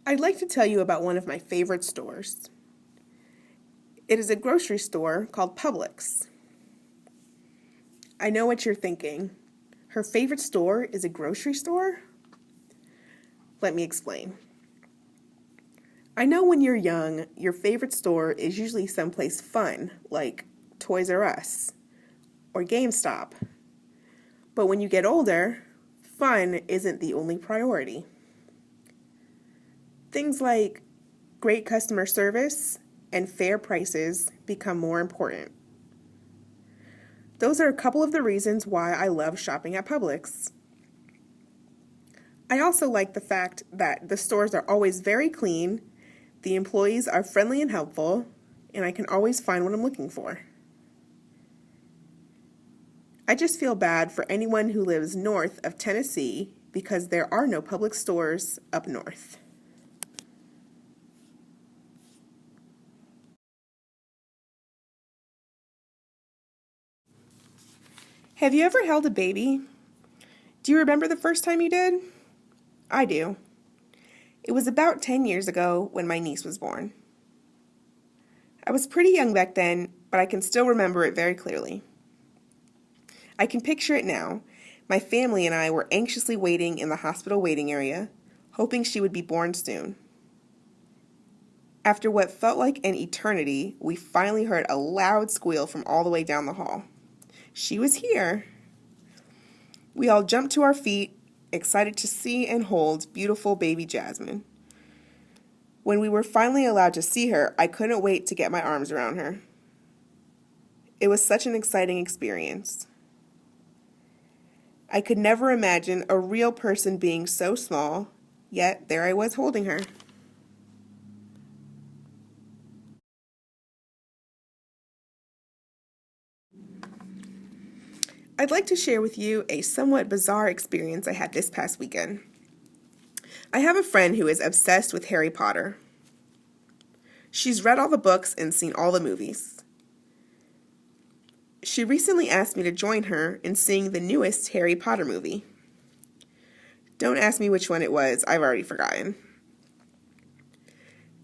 I'd like to tell you about one of my favorite stores. It is a grocery store called Publix. I know what you're thinking. Her favorite store is a grocery store? Let me explain. I know when you're young, your favorite store is usually someplace fun, like Toys R Us or GameStop. But when you get older, fun isn't the only priority. Things like great customer service and fair prices become more important. Those are a couple of the reasons why I love shopping at Publix. I also like the fact that the stores are always very clean, the employees are friendly and helpful, and I can always find what I'm looking for. I just feel bad for anyone who lives north of Tennessee because there are no Publix stores up north. Have you ever held a baby? Do you remember the first time you did? I do. It was about 10 years ago when my niece was born. I was pretty young back then, but I can still remember it very clearly. I can picture it now. My family and I were anxiously waiting in the hospital waiting area, hoping she would be born soon. After what felt like an eternity, we finally heard a loud squeal from all the way down the hall. She was here. We all jumped to our feet, excited to see and hold beautiful baby Jasmine. When we were finally allowed to see her, I couldn't wait to get my arms around her. It was such an exciting experience. I could never imagine a real person being so small, yet there I was holding her. I'd like to share with you a somewhat bizarre experience I had this past weekend. I have a friend who is obsessed with Harry Potter. She's read all the books and seen all the movies. She recently asked me to join her in seeing the newest Harry Potter movie. Don't ask me which one it was, I've already forgotten.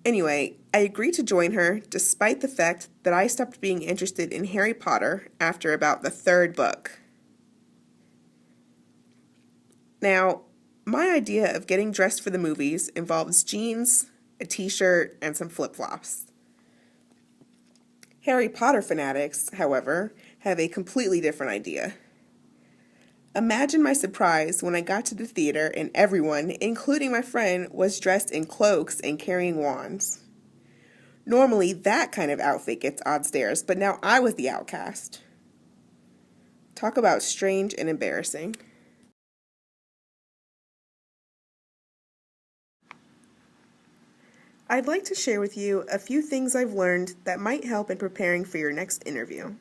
Anyway, I agreed to join her despite the fact that I stopped being interested in Harry Potter after about the third book. Now, my idea of getting dressed for the movies involves jeans, a t-shirt, and some flip-flops. Harry Potter fanatics, however, have a completely different idea. Imagine my surprise when I got to the theater and everyone, including my friend, was dressed in cloaks and carrying wands. Normally, that kind of outfit gets odd stares, but now I was the outcast. Talk about strange and embarrassing. I'd like to share with you a few things I've learned that might help in preparing for your next interview.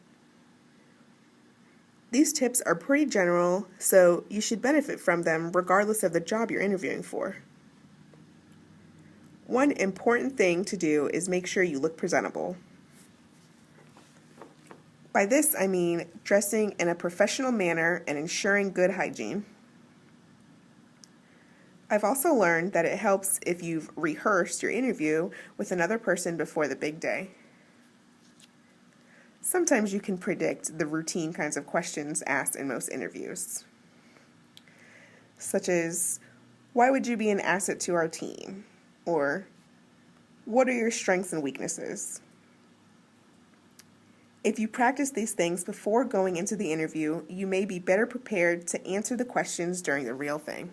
These tips are pretty general, so you should benefit from them regardless of the job you're interviewing for. One important thing to do is make sure you look presentable. By this, I mean dressing in a professional manner and ensuring good hygiene. I've also learned that it helps if you've rehearsed your interview with another person before the big day. Sometimes you can predict the routine kinds of questions asked in most interviews, such as, why would you be an asset to our team? Or, what are your strengths and weaknesses? If you practice these things before going into the interview, you may be better prepared to answer the questions during the real thing.